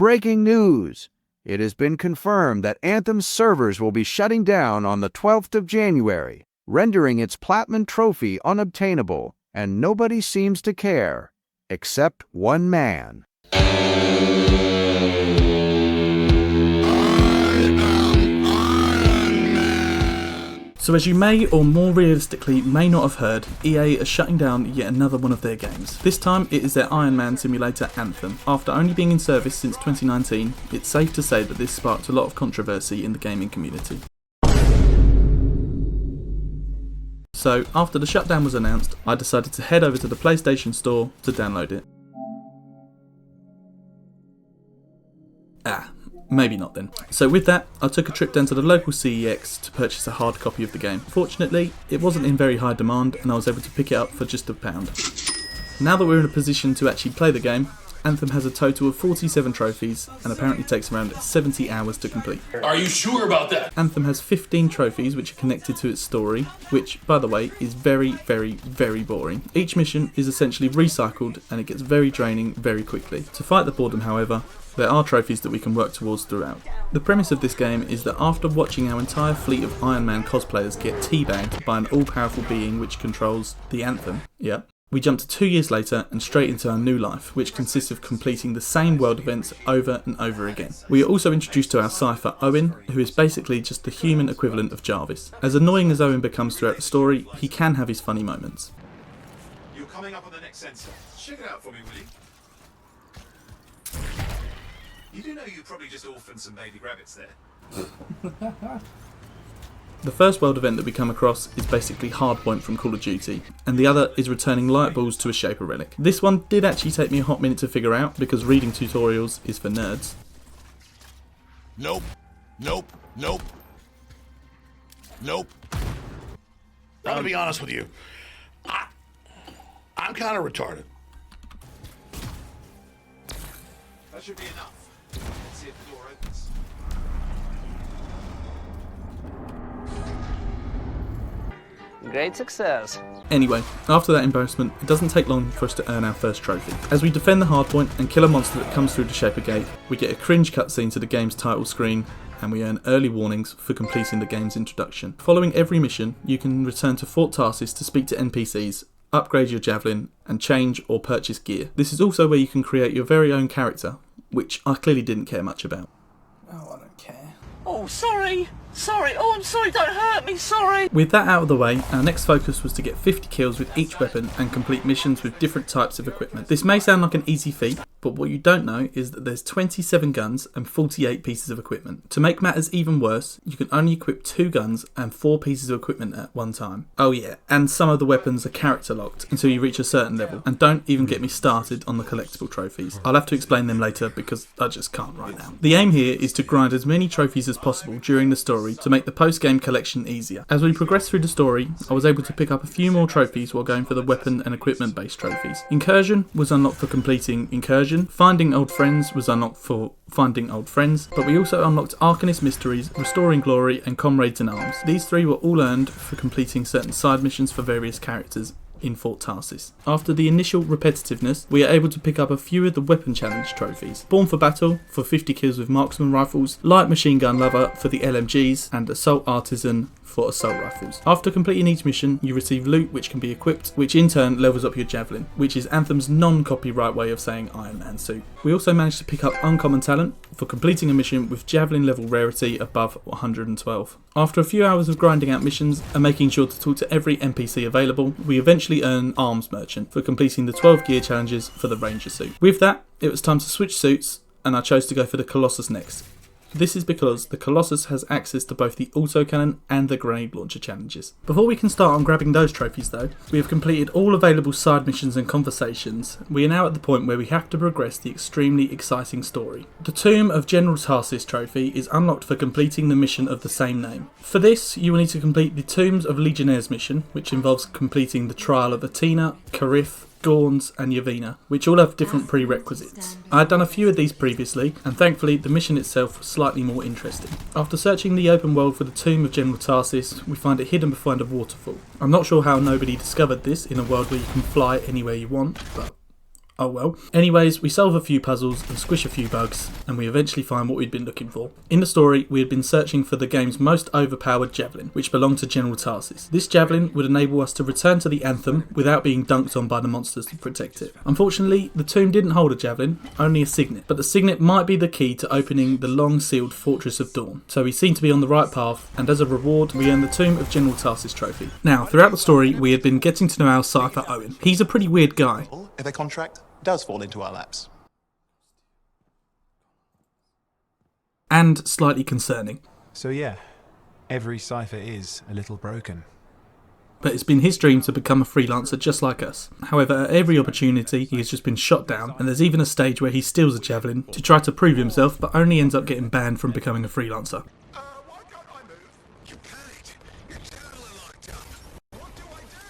breaking news! It has been confirmed that Anthem's servers will be shutting down on the 12th of January, rendering its Platinum trophy unobtainable, and nobody seems to care, except one man. So as you may or more realistically may not have heard, EA are shutting down yet another one of their games. This time it is their Iron Man simulator Anthem. After only being in service since 2019, it's safe to say that this sparked a lot of controversy in the gaming community. So after the shutdown was announced, I decided to head over to the PlayStation Store to download it. Maybe not then. So with that, I took a trip down to the local CEX to purchase a hard copy of the game. Fortunately, it wasn't in very high demand and I was able to pick it up for just £1. Now that we're in a position to actually play the game, Anthem has a total of 47 trophies and apparently takes around 70 hours to complete. Are you sure about that? Anthem has 15 trophies which are connected to its story, which, by the way, is very, very, very boring. Each mission is essentially recycled and it gets very draining very quickly. To fight the boredom, however, there are trophies that we can work towards throughout. The premise of this game is that after watching our entire fleet of Iron Man cosplayers get teabagged by an all-powerful being which controls the Anthem, we jump to 2 years later and straight into our new life, which consists of completing the same world events over and over again. We are also introduced to our cipher Owen, who is basically just the human equivalent of Jarvis. As annoying as Owen becomes throughout the story, he can have his funny moments. You're coming up on the next sensor. Check it out for me, will you? You do know you probably just orphaned some baby rabbits there. The first world event that we come across is basically Hardpoint from Call of Duty, and the other is returning light balls to a Shaper relic. This one did actually take me a hot minute to figure out, because reading tutorials is for nerds. Nope. Nope. Nope. Nope. I'm gonna be honest with you. I'm kind of retarded. That should be enough. Let's see if the door opens. Great success. Anyway, after that embarrassment, it doesn't take long for us to earn our first trophy. As we defend the hardpoint and kill a monster that comes through the Shaper Gate, we get a cringe cutscene to the game's title screen, and we earn early warnings for completing the game's introduction. Following every mission, you can return to Fort Tarsus to speak to NPCs, upgrade your Javelin, and change or purchase gear. This is also where you can create your very own character, which I clearly didn't care much about. Oh, I don't care. Oh, sorry. Sorry. Oh, I'm sorry. Don't hurt me. Sorry. With that out of the way, our next focus was to get 50 kills with each weapon and complete missions with different types of equipment. This may sound like an easy feat, but what you don't know is that there's 27 guns and 48 pieces of equipment. To make matters even worse, you can only equip 2 guns and 4 pieces of equipment at one time. Oh yeah, and some of the weapons are character locked until you reach a certain level. And don't even get me started on the collectible trophies. I'll have to explain them later because I just can't right now. The aim here is to grind as many trophies as possible during the story to make the post-game collection easier. As we progress through the story, I was able to pick up a few more trophies while going for the weapon and equipment based trophies. Incursion was unlocked for completing Incursion, Finding Old Friends was unlocked for Finding Old Friends, but we also unlocked Arcanist Mysteries, Restoring Glory and Comrades in Arms. These 3 were all earned for completing certain side missions for various characters in Fort Tarsus. After the initial repetitiveness, we are able to pick up a few of the weapon challenge trophies. Born for Battle for 50 kills with marksman rifles, Light Machine Gun Lover for the LMGs, and Assault Artisan for assault rifles. After completing each mission, you receive loot which can be equipped, which in turn levels up your Javelin, which is Anthem's non-copyright way of saying Iron Man suit. We also managed to pick up Uncommon Talent for completing a mission with Javelin level rarity above 112. After a few hours of grinding out missions and making sure to talk to every NPC available, we eventually earn Arms Merchant for completing the 12 gear challenges for the Ranger suit. With that, it was time to switch suits, and I chose to go for the Colossus next. This is because the Colossus has access to both the autocannon and the grenade launcher challenges. Before we can start on grabbing those trophies though, we have completed all available side missions and conversations. We are now at the point where we have to progress the extremely exciting story. The Tomb of General Tarsus trophy is unlocked for completing the mission of the same name. For this, you will need to complete the Tombs of Legionnaires mission, which involves completing the trial of Athena, Karith, Gorns and Yavina, which all have different prerequisites. I had done a few of these previously, and thankfully the mission itself was slightly more interesting. After searching the open world for the Tomb of General Tarsus, we find it hidden behind a waterfall. I'm not sure how nobody discovered this in a world where you can fly anywhere you want, but Oh well. Anyways, we solve a few puzzles and squish a few bugs, and we eventually find what we'd been looking for. In the story, we had been searching for the game's most overpowered Javelin, which belonged to General Tarsus. This Javelin would enable us to return to the Anthem without being dunked on by the monsters to protect it. Unfortunately, the tomb didn't hold a Javelin, only a signet, but the signet might be the key to opening the long-sealed Fortress of Dawn. So we seem to be on the right path, and as a reward, we earn the Tomb of General Tarsus trophy. Now, throughout the story, we had been getting to know our cipher Owen. He's a pretty weird guy. If a contract does fall into our laps. And slightly concerning. So yeah, every cipher is a little broken. But it's been his dream to become a freelancer just like us. However, at every opportunity, he has just been shot down, and there's even a stage where he steals a Javelin to try to prove himself, but only ends up getting banned from becoming a freelancer. Why can't I move? You can't. Your Javelin locked up. What do I do?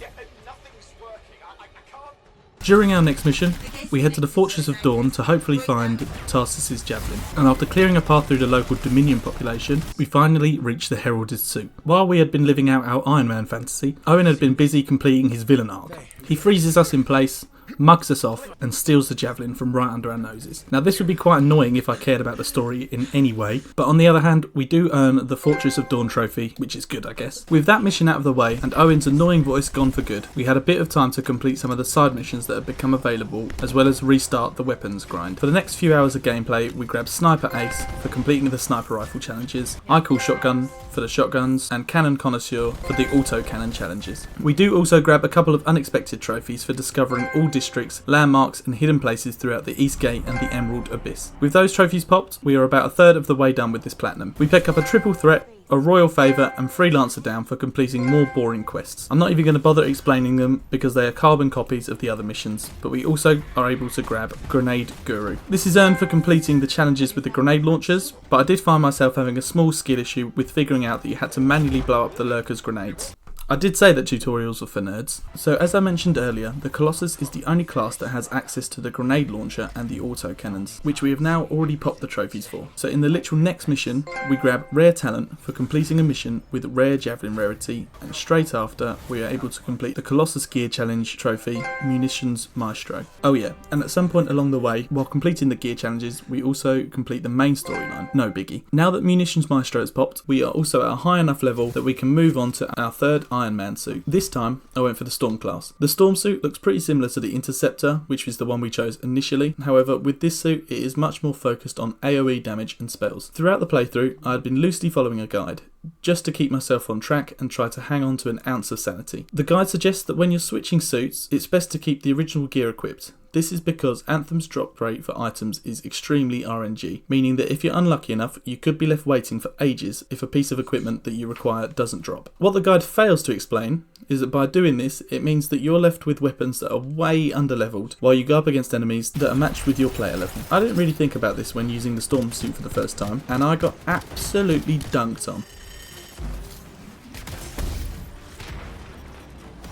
Yeah, nothing's working. I can't. During our next mission, we head to the Fortress of Dawn to hopefully find Tarsus's Javelin, and after clearing a path through the local Dominion population, we finally reach the Heralded Suit. While we had been living out our Iron Man fantasy, Owen had been busy completing his villain arc. He freezes us in place, mugs us off, and steals the Javelin from right under our noses. Now this would be quite annoying if I cared about the story in any way, but on the other hand, we do earn the Fortress of Dawn trophy, which is good I guess. With that mission out of the way, and Owen's annoying voice gone for good, we had a bit of time to complete some of the side missions that had become available, as well as restart the weapons grind. For the next few hours of gameplay, we grabbed Sniper Ace for completing the sniper rifle challenges, I Call Shotgun for the shotguns, and Cannon Connoisseur for the auto cannon challenges. We do also grab a couple of unexpected trophies for discovering all districts, landmarks and hidden places throughout the East Gate and the Emerald Abyss. With those trophies popped, we are about a third of the way done with this platinum. We pick up a triple threat, a royal favour and freelancer down for completing more boring quests. I'm not even going to bother explaining them because they are carbon copies of the other missions, but we also are able to grab Grenade Guru. This is earned for completing the challenges with the grenade launchers, but I did find myself having a small skill issue with figuring out that you had to manually blow up the lurkers' grenades. I did say that tutorials were for nerds. So as I mentioned earlier, the Colossus is the only class that has access to the grenade launcher and the auto cannons, which we have now already popped the trophies for. So in the literal next mission, we grab Rare Talent for completing a mission with Rare Javelin Rarity, and straight after, we are able to complete the Colossus Gear Challenge trophy, Munitions Maestro. Oh yeah, and at some point along the way, while completing the gear challenges, we also complete the main storyline, no biggie. Now that Munitions Maestro has popped, we are also at a high enough level that we can move on to our third Iron Man suit. This time, I went for the Storm class. The Storm suit looks pretty similar to the Interceptor, which was the one we chose initially. However, with this suit, it is much more focused on AoE damage and spells. Throughout the playthrough, I had been loosely following a guide, just to keep myself on track and try to hang on to an ounce of sanity. The guide suggests that when you're switching suits, it's best to keep the original gear equipped. This is because Anthem's drop rate for items is extremely RNG, meaning that if you're unlucky enough, you could be left waiting for ages if a piece of equipment that you require doesn't drop. What the guide fails to explain is that by doing this, it means that you're left with weapons that are way underleveled while you go up against enemies that are matched with your player level. I didn't really think about this when using the Storm suit for the first time, and I got absolutely dunked on.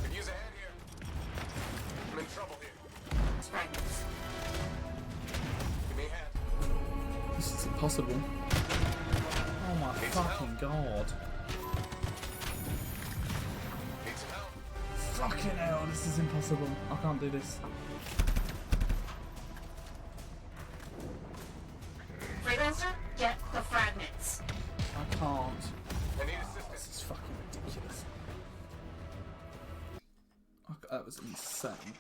Could use a hand here. I'm in trouble here. Give me a hand. This is impossible. Oh my fucking god. Need some help. Fucking hell, this is impossible. I can't do this. Freelancer, get the fragments. I can't. I need assistance. This is fucking ridiculous. That was insane.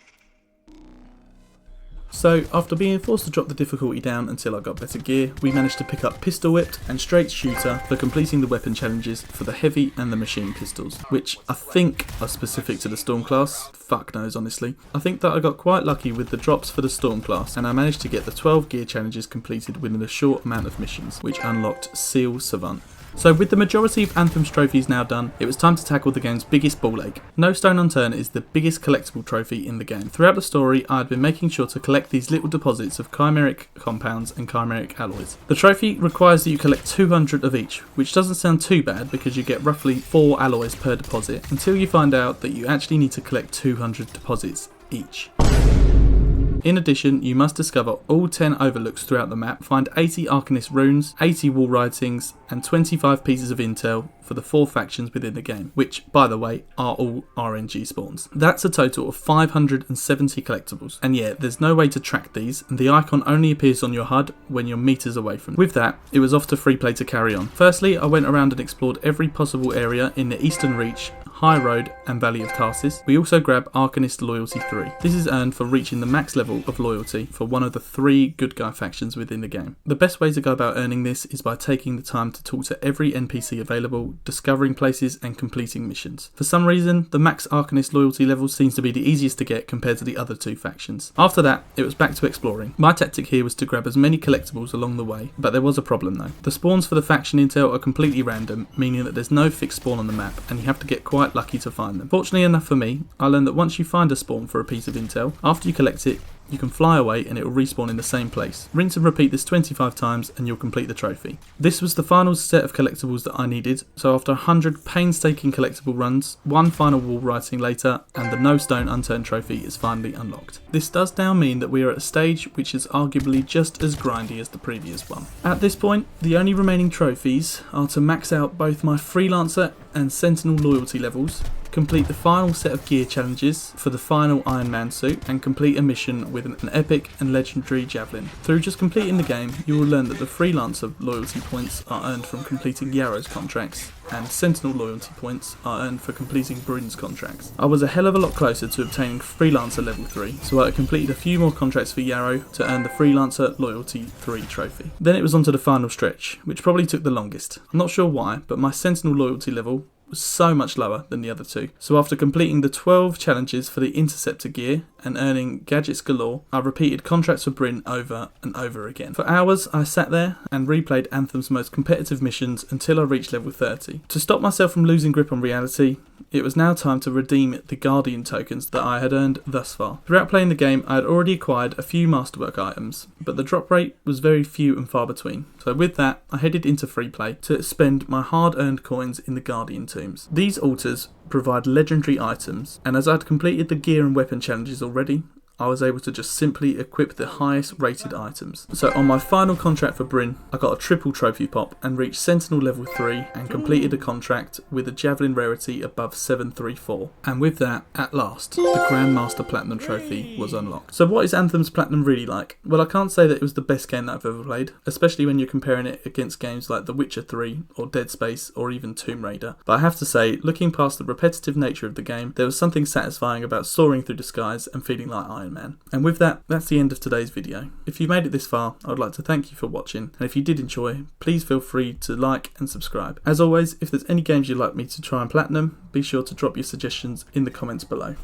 So, after being forced to drop the difficulty down until I got better gear, we managed to pick up Pistol Whipped and Straight Shooter for completing the weapon challenges for the heavy and the machine pistols, which I think are specific to the Storm class. Fuck knows, honestly. I think that I got quite lucky with the drops for the Storm class, and I managed to get the 12 gear challenges completed within a short amount of missions, which unlocked Seal Savant. So with the majority of Anthem's trophies now done, it was time to tackle the game's biggest ball ache. No Stone Unturned is the biggest collectible trophy in the game. Throughout the story, I had been making sure to collect these little deposits of chimeric compounds and chimeric alloys. The trophy requires that you collect 200 of each, which doesn't sound too bad because you get roughly 4 alloys per deposit, until you find out that you actually need to collect 200 deposits each. In addition, you must discover all 10 overlooks throughout the map, find 80 Arcanist runes, 80 wall writings, and 25 pieces of intel for the 4 factions within the game, which, by the way, are all RNG spawns. That's a total of 570 collectibles. And yeah, there's no way to track these, and the icon only appears on your HUD when you're meters away from them. With that, it was off to free play to carry on. Firstly, I went around and explored every possible area in the Eastern Reach, High Road and Valley of Tarsus. We also grab Arcanist Loyalty 3. This is earned for reaching the max level of loyalty for one of the 3 good guy factions within the game. The best way to go about earning this is by taking the time to talk to every NPC available, discovering places and completing missions. For some reason, the max Arcanist Loyalty level seems to be the easiest to get compared to the other 2 factions. After that, it was back to exploring. My tactic here was to grab as many collectibles along the way, but there was a problem though. The spawns for the faction intel are completely random, meaning that there's no fixed spawn on the map and you have to get quite lucky to find them. Fortunately enough for me, I learned that once you find a spawn for a piece of intel, after you collect it, you can fly away and it will respawn in the same place. Rinse and repeat this 25 times and you'll complete the trophy. This was the final set of collectibles that I needed, so after 100 painstaking collectible runs, 1 final wall writing later, and the no stone unturned trophy is finally unlocked. This does now mean that we are at a stage which is arguably just as grindy as the previous one. At this point, the only remaining trophies are to max out both my Freelancer and Sentinel loyalty levels, complete the final set of gear challenges for the final Iron Man suit, and complete a mission with an epic and legendary Javelin. Through just completing the game, you will learn that the Freelancer loyalty points are earned from completing Yarrow's contracts, and Sentinel loyalty points are earned for completing Bryn's contracts. I was a hell of a lot closer to obtaining Freelancer level 3, so I completed a few more contracts for Yarrow to earn the Freelancer loyalty 3 trophy. Then it was on to the final stretch, which probably took the longest. I'm not sure why, but my Sentinel loyalty level was so much lower than the other 2. So after completing the 12 challenges for the Interceptor gear and earning gadgets galore, I repeated contracts for Bryn over and over again. For hours I sat there and replayed Anthem's most competitive missions until I reached level 30. To stop myself from losing grip on reality, it was now time to redeem the Guardian tokens that I had earned thus far. Throughout playing the game, I had already acquired a few Masterwork items, but the drop rate was very few and far between. So with that, I headed into free play to spend my hard-earned coins in the Guardian tombs. These altars provide legendary items, and as I'd completed the gear and weapon challenges already, I was able to just simply equip the highest rated items. So on my final contract for Bryn, I got a triple trophy pop and reached Sentinel level 3 and completed a contract with a Javelin rarity above 734. And with that, at last, the Grandmaster Platinum trophy was unlocked. So what is Anthem's Platinum really like? Well, I can't say that it was the best game that I've ever played, especially when you're comparing it against games like The Witcher 3 or Dead Space or even Tomb Raider. But I have to say, looking past the repetitive nature of the game, there was something satisfying about soaring through the skies and feeling like Iron Man. And with that, that's the end of today's video. If you made it this far, I would like to thank you for watching, and if you did enjoy, please feel free to like and subscribe. As always, if there's any games you'd like me to try and platinum, be sure to drop your suggestions in the comments below.